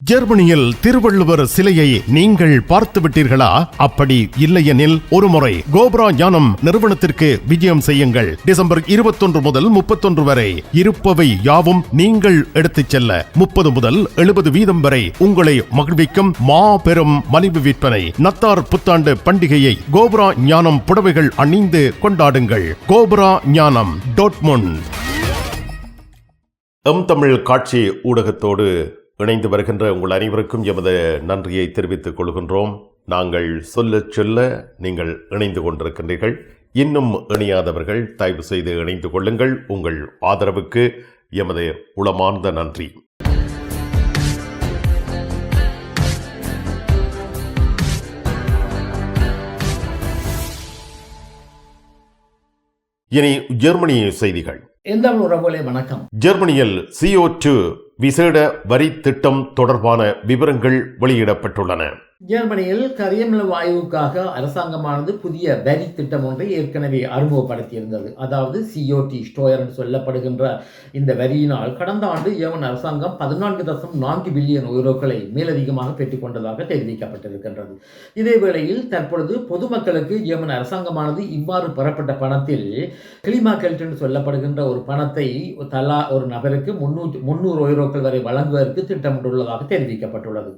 ஜெர்மனியில் திருவள்ளுவர் சிலையை நீங்கள் பார்த்து விட்டீர்களா? அப்படி இல்லையெனில் ஒருமுறை கோபுரா ஞானம் நிறுவனத்திற்கு விஜயம் செய்யுங்கள். டிசம்பர் 21 முதல் 31 வரை இருப்பவை யாவும் நீங்கள் எடுத்துச் செல்ல 30 முதல் 70% வரை உங்களை மகிழ்விக்கும் மாபெரும் மலிவு விற்பனை. நத்தார் புத்தாண்டு பண்டிகையை கோபுரா ஞானம் புடவைகள் அணிந்து கொண்டாடுங்கள். கோபுரா ஞானம் டோட்முண்ட். தமிழ் காட்சி ஊடகத்தோடு இணைந்து வருகின்ற உங்கள் அனைவருக்கும் எமது நன்றியை தெரிவித்துக் கொள்கின்றோம். நாங்கள் சொல்ல சொல்ல நீங்கள் இணைந்து கொண்டிருக்கின்றீர்கள். இன்னும் இணையாதவர்கள் தயவு செய்து இணைந்து கொள்ளுங்கள். உங்கள் ஆதரவுக்கு எமது உளமார்ந்த நன்றி. இனி ஜெர்மனி செய்திகள். வணக்கம். ஜெர்மனியில் CO2 விசேட வரி திட்டம் தொடர்பான விவரங்கள் வெளியிடப்பட்டுள்ளன. ஜெர்மனியில் கரியமில வாயுவுக்காக அரசாங்கமானது புதிய வரி திட்டம் ஒன்றை ஏற்கனவே அறிமுகப்படுத்தியிருந்தது. அதாவது CO2 ஸ்டோயர் என்று சொல்லப்படுகின்ற இந்த வரியினால் கடந்த ஆண்டு ஜெர்மன் அரசாங்கம் 14.4 பில்லியன் யூரோக்களை மேலதிகமாக பெற்றுக்கொண்டதாக தெரிவிக்கப்பட்டிருக்கின்றது. இதேவேளையில் தற்பொழுது பொதுமக்களுக்கு ஜெர்மன் அரசாங்கமானது இவ்வாறு பெறப்பட்ட பணத்தில் கிளிமாக்கெல்ட் என்று சொல்லப்படுகின்ற ஒரு பணத்தை தலா ஒரு நபருக்கு 300 யூரோக்கள் வரை வழங்குவதற்கு திட்டமிட்டுள்ளதாக தெரிவிக்கப்பட்டுள்ளது.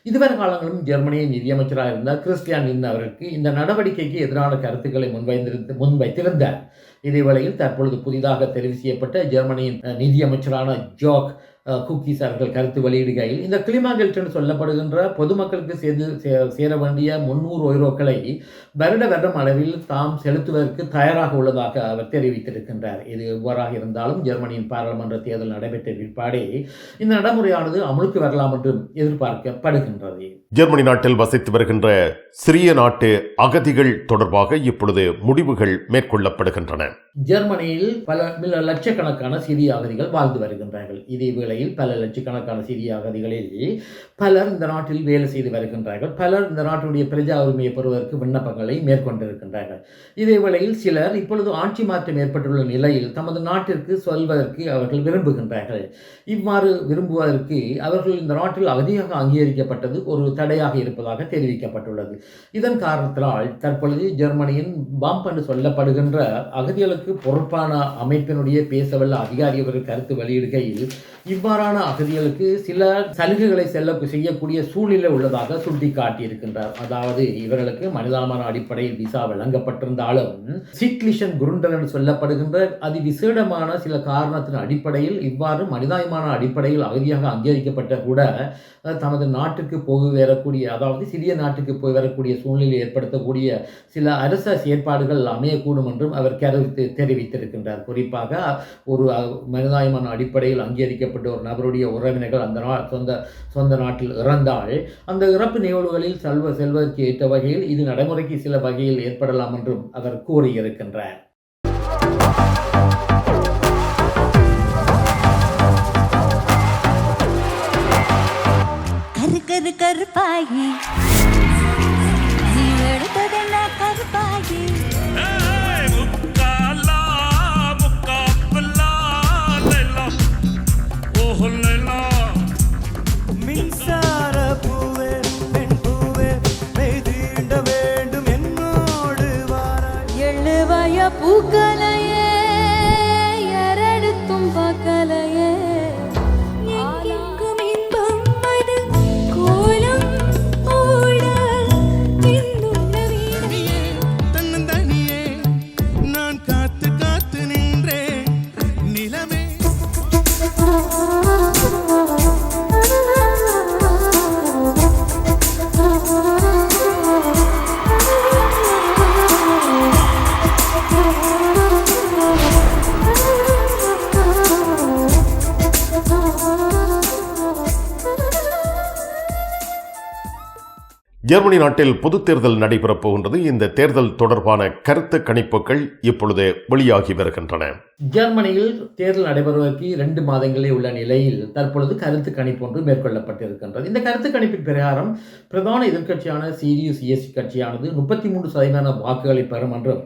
இதுவரை காலங்களிலும் ஜெர்மனியின் நிதியமைச்சராக இருந்த கிறிஸ்டியான் லிந்தர் அவருக்கு இந்த நடவடிக்கைக்கு எதிரான கருத்துக்களை முன்வைத்திருந்தார். இதேவேளையில் தற்பொழுது புதிதாக தெரிவு செய்யப்பட்ட ஜெர்மனியின் நிதியமைச்சரான ஜோக் குக்கீஸ் அவர்கள் கருத்து வெளியிடுகையில் இந்த கிளிமாகெல்ட் என்று சொல்லப்படுகின்ற பொதுமக்களுக்கு சேர வேண்டிய 300 யூரோக்களை வருடம் அளவில் தாம் செலுத்துவதற்கு தயாராக உள்ளதாக அவர் தெரிவித்திருக்கின்றார். இது எவ்வாறாக இருந்தாலும் ஜெர்மனியின் பாராளுமன்ற தேர்தல் நடைபெற்ற பிற்பாடே இந்த நடைமுறையானது அமலுக்கு வரலாம் என்று எதிர்பார்க்கப்படுகின்றது. ஜெர்மனி நாட்டில் வசித்து வருகின்ற சிறிய நாட்டு அகதிகள் தொடர்பாக இப்பொழுது முடிவுகள் மேற்கொள்ளப்படுகின்றன. ஜெர்மனியில் பல லட்சக்கணக்கான சிறிய அகதிகள் வாழ்ந்து வருகின்றார்கள். இதே வேளையில் பல லட்சக்கணக்கான சிறிய அகதிகளில் பலர் இந்த நாட்டில் வேலை செய்து வருகின்றார்கள். பலர் இந்த நாட்டுடைய பிரஜா உரிமையை பெறுவதற்கு விண்ணப்பங்களை மேற்கொண்டிருக்கின்றார்கள். இதே வேளையில் சிலர் இப்பொழுது ஆட்சி மாற்றம் ஏற்பட்டுள்ள நிலையில் தமது நாட்டிற்கு சொல்வதற்கு அவர்கள் விரும்புகின்றார்கள். இவ்வாறு விரும்புவதற்கு அவர்கள் இந்த நாட்டில் அகதியாக அங்கீகரிக்கப்பட்டது ஒரு தடையாக இருப்பதாக தெரிவிக்கப்பட்டுள்ளது. இதன் காரணத்தினால் தற்பொழுது ஜெர்மனியின் பாம்ப் என்று சொல்லப்படுகின்ற அகதிகளுக்கு பொறுப்பான அமைப்பினுடைய பேசவல்ல அதிகாரி ஒரு கருத்து வெளியிடுகையில் இவ்வாறான அகதிகளுக்கு சில சலுகைகளை செய்யக்கூடிய சூழ்நிலை உள்ளதாக சுட்டிக்காட்டியிருக்கின்றார். அதாவது இவர்களுக்கு மனிதாபிமான அடிப்படையில் விசா வழங்கப்பட்டிருந்தாலும் சிக்லிஷன் குருண்டர் என்று சொல்லப்படுகின்ற அதிவிசேடமான சில காரணத்தின் அடிப்படையில் இவ்வாறு மனிதாபிமான அடிப்படையில் அகதியாக அங்கீகரிக்கப்பட்ட கூட தமது நாட்டுக்கு போய் வரக்கூடிய, அதாவது சிறிய நாட்டுக்கு போய் வரக்கூடிய சூழ்நிலை ஏற்படுத்தக்கூடிய சில அரச செயற்பாடுகள் அமையக்கூடும் என்றும் அவர் தெரிவித்திருக்கின்றார். குறிப்பாக ஒரு மனிதாபிமான அடிப்படையில் அங்கீகரிக்கப்பட்ட ஒரு நபருடைய உறவினர்கள் அந்த சொந்த நாட்டில் இறந்தால் அந்த இறப்பு நிகழ்வுகளில் செல்வதற்கு ஏற்ற வகையில் இது நடைமுறைக்கு சில வகையில் ஏற்படலாம் என்றும் அவர் கூறியிருக்கின்றார். கருப்பாயி கருப்பாயி மின்சார பூவே பெண் பூவே மெய்தீண்ட வேண்டும் என்னோடு வாராய். எழுவய பூக்கலையே யாரெடுத்தும் பார்க்கலையே ஜெர்மனி நாட்டில் பொதுத் தேர்தல் நடைபெறப் போகின்றது. இந்த தேர்தல் தொடர்பான கருத்து கணிப்புகள் இப்பொழுது வெளியாகி வருகின்றன. ஜெர்மனியில் தேர்தல் நடைபெறுவதற்கு 2 மாதங்களே உள்ள நிலையில் தற்பொழுது கருத்து கணிப்பு ஒன்று மேற்கொள்ளப்பட்டிருக்கின்றது. இந்த கருத்து கணிப்பின் பிரகாரம் பிரதான எதிர்க்கட்சியான CDU-CSU கட்சியானது 33% வாக்குகளை பெறும் என்றும்,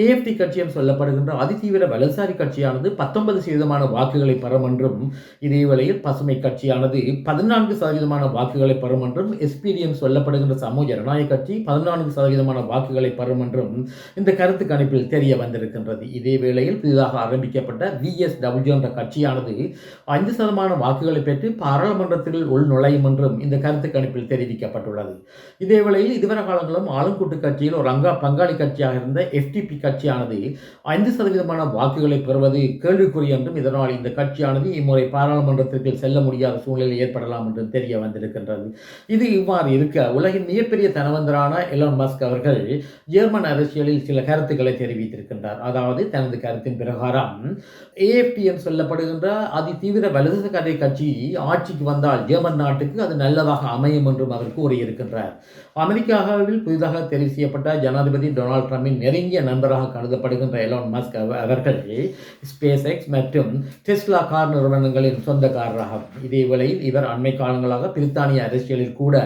AFD கட்சி என்று சொல்லப்படுகின்ற அதிதீவிர வலதுசாரி கட்சியானது 19% வாக்குகளை பெறும் என்றும், இதேவேளையில் பசுமை கட்சியானது 14% வாக்குகளை பெறும் என்றும், SPD என்று சொல்லப்படுகின்ற சமூக ஜனநாயக கட்சி 14% வாக்குகளை பெறும் என்றும் இந்த கருத்து கணிப்பில் தெரிய வந்திருக்கின்றது. இதேவேளையில் புதிதாக ஆரம்பிக்கப்பட்ட VSW என்ற கட்சியானது 5% வாக்குகளை பெற்று பாராளுமன்றத்தில் உள்நுழையும் என்றும் இந்த கருத்து கணிப்பில் தெரிவிக்கப்பட்டுள்ளது. இதேவேளையில் இதுவரை காலங்களும் ஆளுங்கூட்டு கட்சியில் ஒரு பங்காளி கட்சியாக இருந்த FDP கட்சியானது 5% வாக்குகளை பெறுவது கேள்விக்குறி என்றும், இதனால் இந்த கட்சியானது இம்முறை பாராளுமன்றத்திற்கு செல்ல முடியாத சூழ்நிலை ஏற்படலாம் என்றும் தெரிய வந்திருக்கின்றது. இது இவ்வாறு இருக்க, உலகின் மிகப்பெரிய தனவந்தரான எலான் மஸ்க் அவர்கள் ஜெர்மன் அரசியலில் சில கருத்துக்களை தெரிவித்திருக்கின்றார். அதாவது தனது கருத்தின் பிரகாரம் AFD என்று சொல்லப்படுகின்ற அதிதீவிர வலதுசாரி கட்சி ஆட்சிக்கு வந்தால் ஜெர்மன் நாட்டுக்கு அது நல்லதாக அமையும் என்றும் அவர் கூறியிருக்கின்றார். அமெரிக்காவில் புதிதாக தெரிவு செய்யப்பட்ட ஜனாதிபதி டொனால்ட் ட்ரம்பின் நெருங்கிய நண்பராக கருதப்படுகின்ற எலான் மஸ்க் அவர்கள் SpaceX மற்றும் டெஸ்லா கார் நிறுவனங்களின் சொந்தக்காரராகும். இதேவேளையில் இவர் அண்மை காலங்களாக பிரித்தானிய அரசியலில் கூட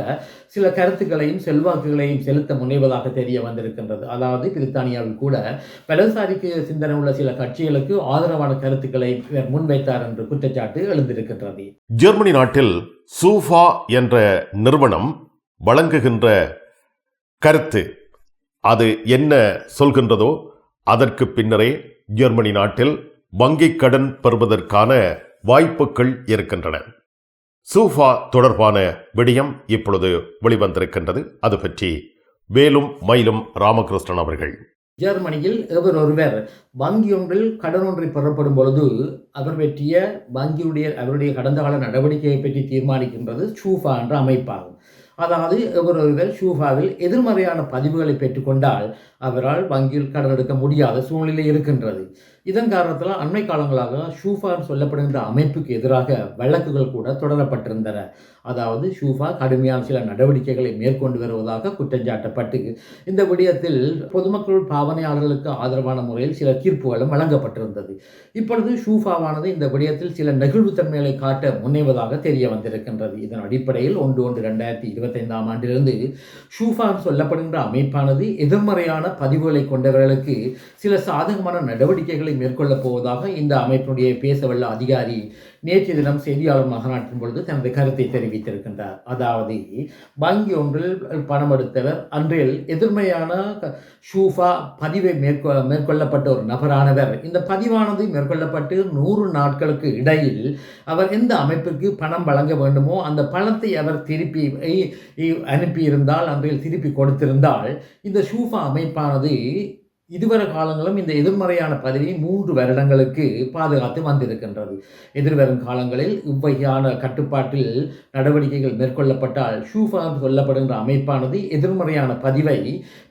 சில கருத்துக்களையும் செல்வாக்குகளையும் செலுத்த முனைவதாக தெரிய வந்திருக்கின்றது. அதாவது பிரித்தானியாவில் கூட வலதுசாரிக்கு சிந்தனை உள்ள சில கட்சிகளுக்கு ஆதரவான கருத்துக்களை இவர் முன்வைத்தார் என்று குற்றச்சாட்டு எழுந்திருக்கின்றது. ஜெர்மனி நாட்டில் சூஃபா என்ற நிறுவனம் வழங்குகின்ற கருத்து அது என்ன சொல்கின்றதோ அதற்கு பின்னரே ஜெர்மனி நாட்டில் வங்கிக் கடன் பெறுவதற்கான வாய்ப்புகள் இருக்கின்றன. சூஃபா தொடர்பான விடயம் இப்பொழுது வெளிவந்திருக்கின்றது. அது பற்றி வேலும் மயிலும் ராமகிருஷ்ணன் அவர்கள். ஜெர்மனியில் ஒருவர் வங்கி ஒன்றில் கடன் ஒன்றை பெறப்படும் பொழுது அவர் பற்றிய அவருடைய கடந்த கால நடவடிக்கையை பற்றி தீர்மானிக்கின்றது சூஃபா என்ற அமைப்பாகும். அதாவது ஒருவர் ஷூஃபாவில் எதிர்மறையான பதிவுகளை பெற்றுக்கொண்டால் அவரால் வங்கியில் கடன் எடுக்க முடியாத சூழ்நிலை இருக்கின்றது. இதன் காரணத்தில் அண்மை காலங்களாக ஷூஃபா சொல்லப்படுகின்ற அமைப்புக்கு எதிராக வழக்குகள் கூட தொடரப்பட்டிருந்தன. அதாவது ஷூஃபா கடுமையான சில நடவடிக்கைகளை மேற்கொண்டு வருவதாக குற்றஞ்சாட்டப்பட்டு இந்த விடயத்தில் பொதுமக்கள் பாவனையாளர்களுக்கு ஆதரவான முறையில் சில தீர்ப்புகளும் வழங்கப்பட்டிருந்தது. இப்பொழுது ஷூஃபாவானது இந்த விடயத்தில் சில நெகிழ்வுத்தன்மைகளை காட்ட முனைவதாக தெரிய வந்திருக்கின்றது. இதன் அடிப்படையில் 1/1/2025 ஆண்டிலிருந்து ஷூஃபா சொல்லப்படுகின்ற அமைப்பானது எதிர்மறையான பதிவுகளை கொண்டவர்களுக்கு சில சாதகமான நடவடிக்கைகளை மேற்கொள்ளப் போவதாக இந்த அமைப்பினுடைய பேசவல்ல அதிகாரி நேற்றைய தினம் செய்தியாளர் மாநாட்டின் பொழுது தனது கருத்தை தெரிவித்திருக்கின்றார். அதாவது வங்கி ஒன்றில் பணம் எடுத்தவர் அன்றில் எதிர்மையான ஷூஃபா பதிவை மேற்கொள்ளப்பட்ட ஒரு நபரானவர் இந்த பதிவானது மேற்கொள்ளப்பட்டு 100 நாட்களுக்கு இடையில் அவர் எந்த அமைப்பிற்கு பணம் வழங்க வேண்டுமோ அந்த பணத்தை அவர் திருப்பி அனுப்பியிருந்தால் அன்றில் திருப்பி கொடுத்திருந்தால் இந்த ஷூஃபா அமைப்பானது இதுவரை காலங்களும் இந்த எதிர்மறையான பதவியை 3 வருடங்களுக்கு பாதுகாத்து வந்திருக்கின்றது. எதிர்வரும் காலங்களில் இவ்வகையான கட்டுப்பாட்டில் நடவடிக்கைகள் மேற்கொள்ளப்பட்டால் ஷூஃபா சொல்லப்படுகின்ற அமைப்பானது எதிர்மறையான பதிவை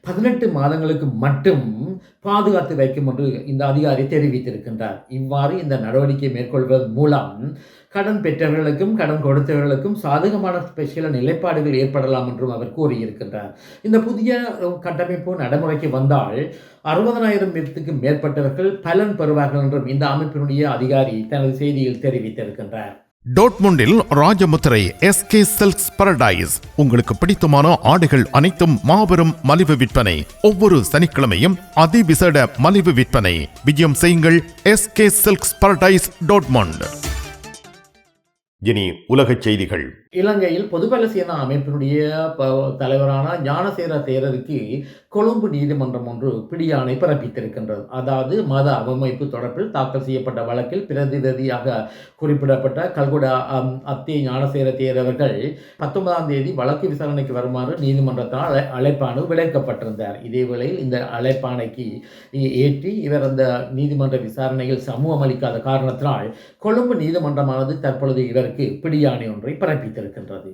18 மாதங்களுக்கு மட்டும் பாதுகாத்து வைக்கும் என்று இந்த அதிகாரி தெரிவித்திருக்கின்றார். இவ்வாறு இந்த நடவடிக்கை மேற்கொள்வதன் மூலம் கடன் பெற்றவர்களுக்கும் கடன் கொடுத்தவர்களுக்கும் சாதகமான சில நிலைப்பாடுகள் ஏற்படலாம் என்றும் அவர் கூறியிருக்கின்றார். இந்த புதிய கட்டமைப்பு நடைமுறைக்கு வந்தால் 60,000 மேற்பட்டவர்கள் பலன் பெறுவார்கள் என்றும் இந்த அமைப்பினுடைய அதிகாரி தனது செய்தியில் தெரிவித்திருக்கின்றார். டோட்முண்டில் ராஜமுத்திரை SK சில்க்ஸ் பாரடைஸ் உங்களுக்கு பிடித்தமான ஆடைகள் அனைத்தும் மாபெரும் மலிவு விற்பனை. ஒவ்வொரு சனிக்கிழமையும் அதிவிசேட மலிவு விற்பனை. விஜயம் செய்யுங்கள் SK சில்க்ஸ் பாரடைஸ் டோட்முண்ட். இனி உலகச் செய்திகள். இலங்கையில் பொதுபல சேனா அமைப்பினுடைய தலைவரான ஞானசேகர தேரருக்கு கொழும்பு நீதிமன்றம் ஒன்று பிடியாணை பிறப்பித்திருக்கின்றது. அதாவது மத அவமைப்பு தொடர்பில் தாக்கல் செய்யப்பட்ட வழக்கில் பிரதிநிதியாக குறிப்பிடப்பட்ட கல்குடா அத்தி ஞானசேகர தேரவர்கள் 19ஆம் தேதி வழக்கு விசாரணைக்கு வருமாறு நீதிமன்றத்தால் அழைப்பாணை விளைவிக்கப்பட்டிருந்தார். இதேவேளையில் இந்த அழைப்பாணைக்கு ஏற்றி இவர் அந்த நீதிமன்ற விசாரணையில் சமூகம் அளிக்காத காரணத்தினால் கொழும்பு நீதிமன்றமானது தற்பொழுது இவருக்கு பிடியாணை ஒன்றை பிறப்பித்திருக்கின்றது.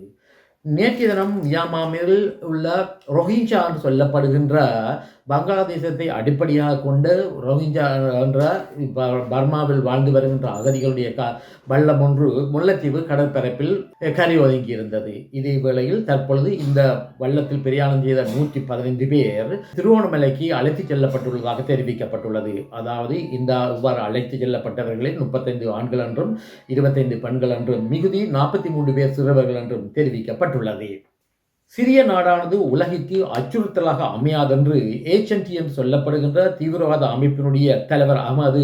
நேற்றைய தினம் மியான்மரில் உள்ள ரோஹிஞ்சா என்று சொல்லப்படுகின்ற வங்காளதேசத்தை அடிப்படையாக கொண்டு ரோஹிஞ்சா என்ற பர்மாவில் வாழ்ந்து வருகின்ற அகதிகளுடைய வள்ளம் ஒன்று முல்லைத்தீவு கடற்பரப்பில் கரை ஒதுங்கி இருந்தது. இதே வேளையில் தற்பொழுது இந்த வள்ளத்தில் பிரயாணம் செய்த 115 பேர் திருவோணமலைக்கு அழைத்துச் செல்லப்பட்டுள்ளதாக தெரிவிக்கப்பட்டுள்ளது. அதாவது இவ்வாறு அழைத்துச் செல்லப்பட்டவர்களில் 35 ஆண்கள் என்றும் 25 பெண்கள் என்றும் மிகுதி 43 பேர் சிறுவர்கள் என்றும் தெரிவிக்கப்பட்டுள்ளது. சிரிய நாடானது உலகிற்கு அச்சுறுத்தலாக அமையாதென்று HNT என்று சொல்லப்படுகின்ற தீவிரவாத அமைப்பினுடைய தலைவர் அஹமது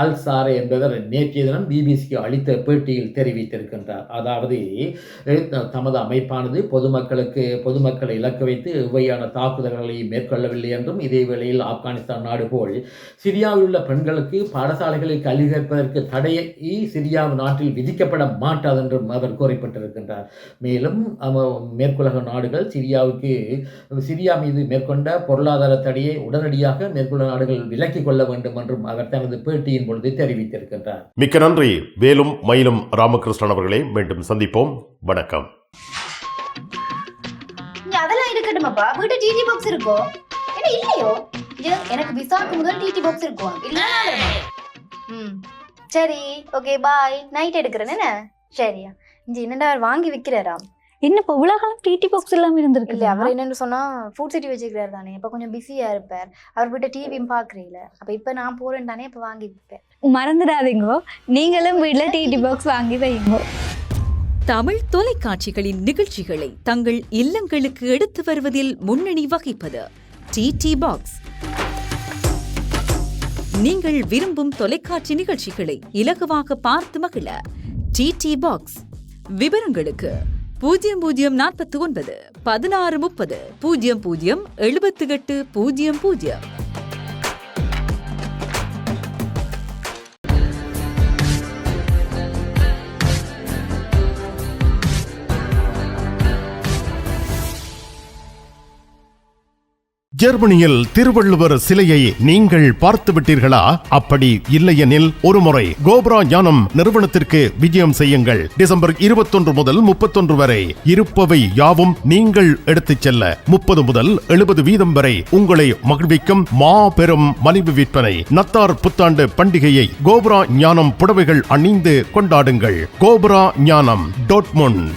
அல் சாரே என்பவர் நேற்றைய தினம் பிபிசிக்கு அளித்த பேட்டியில் தெரிவித்திருக்கின்றார். அதாவது தமது அமைப்பானது பொதுமக்களை இலக்கு வைத்து எவ்வையான தாக்குதல்களை மேற்கொள்ளவில்லை என்றும், இதே வேளையில் ஆப்கானிஸ்தான் நாடு போல் சிரியாவில் உள்ள பெண்களுக்கு பாடசாலைகளில் கல்வி கற்பதற்கு தடையை சிரியா நாட்டில் விதிக்கப்பட மாட்டாது என்றும் அவர் குறிப்பிட்டிருக்கின்றார். மேலும் மேற்குலக நாடுகள் சிரியா மீது மேற்கொண்ட பொருளாதார தடையை உடனடியாக மேற்குள்ள நாடுகள் விலக்கிக் கொள்ள வேண்டும் என்றும் அவர் தனது பேட்டியின் பொழுது தெரிவித்திருக்கின்றார். மிக்க நன்றி வேலும் மயிலும் ராமகிருஷ்ணன் அவர்களே. மீண்டும் சந்திப்போம். வணக்கம். அதெல்லாம் இருக்கட்டுமாப்பா, வீட்டு டிடி பாக்ஸ் இருக்கோ என்ன இல்லையோ? எனக்கு விசாக்கு முதல் டிடி பாக்ஸ் இருக்கும் இல்ல? சரி, ஓகே, பாய். நைட் எடுக்கிறேன் என்ன? சரியா? இங்க என்னடா வாங்கி விற்கிறாரா? என்னப்பா உலகம் டிடி பாக்ஸ் எல்லாம் இருந்திருக்கு? இல்ல, அவர் என்னன்னு சொன்னா ஃபுட் சிட்டி வச்சுக்கிறாரு தானே, இப்ப கொஞ்சம் பிஸியா இருப்பார். அவர் வீட்டை டிவியும் பாக்குறீங்கள, அப்ப இப்ப நான் போறேன் தானே, இப்ப வாங்கி விற்பேன். மறந்துடாதீங்க, நீங்களும் வீட்டுல டிடி பாக்ஸ் வாங்கி வைங்க. தமிழ் தொலைக்காட்சிகளின் நிகழ்ச்சிகளை தங்கள் இல்லங்களுக்கு எடுத்து வருவதில் முன்னணி வகிப்பது டிடி பாக்ஸ். நீங்கள் விரும்பும் தொலைக்காட்சி நிகழ்ச்சிகளை இலகுவாக பார்த்து மகிழ டிடி பாக்ஸ். விவரங்களுக்கு 0049 1630 00 78 00. ஜெர்மனியில் திருவள்ளுவர் சிலையை நீங்கள் பார்த்து விட்டீர்களா? அப்படி இல்லையெனில் ஒருமுறை கோப்ரா ஞானம் நிறுவனத்திற்கு விஜயம் செய்யுங்கள். டிசம்பர் 21 முதல் 31 வரை இருப்பவை யாவும் நீங்கள் எடுத்துச் செல்ல 30 முதல் 70% வரை உங்களை மகிழ்விக்கும் மாபெரும் மலிவு விற்பனை. நத்தார் புத்தாண்டு பண்டிகையை கோப்ரா ஞானம் புடவைகள் அணிந்து கொண்டாடுங்கள். கோப்ரா ஞானம் டாட்முண்ட்.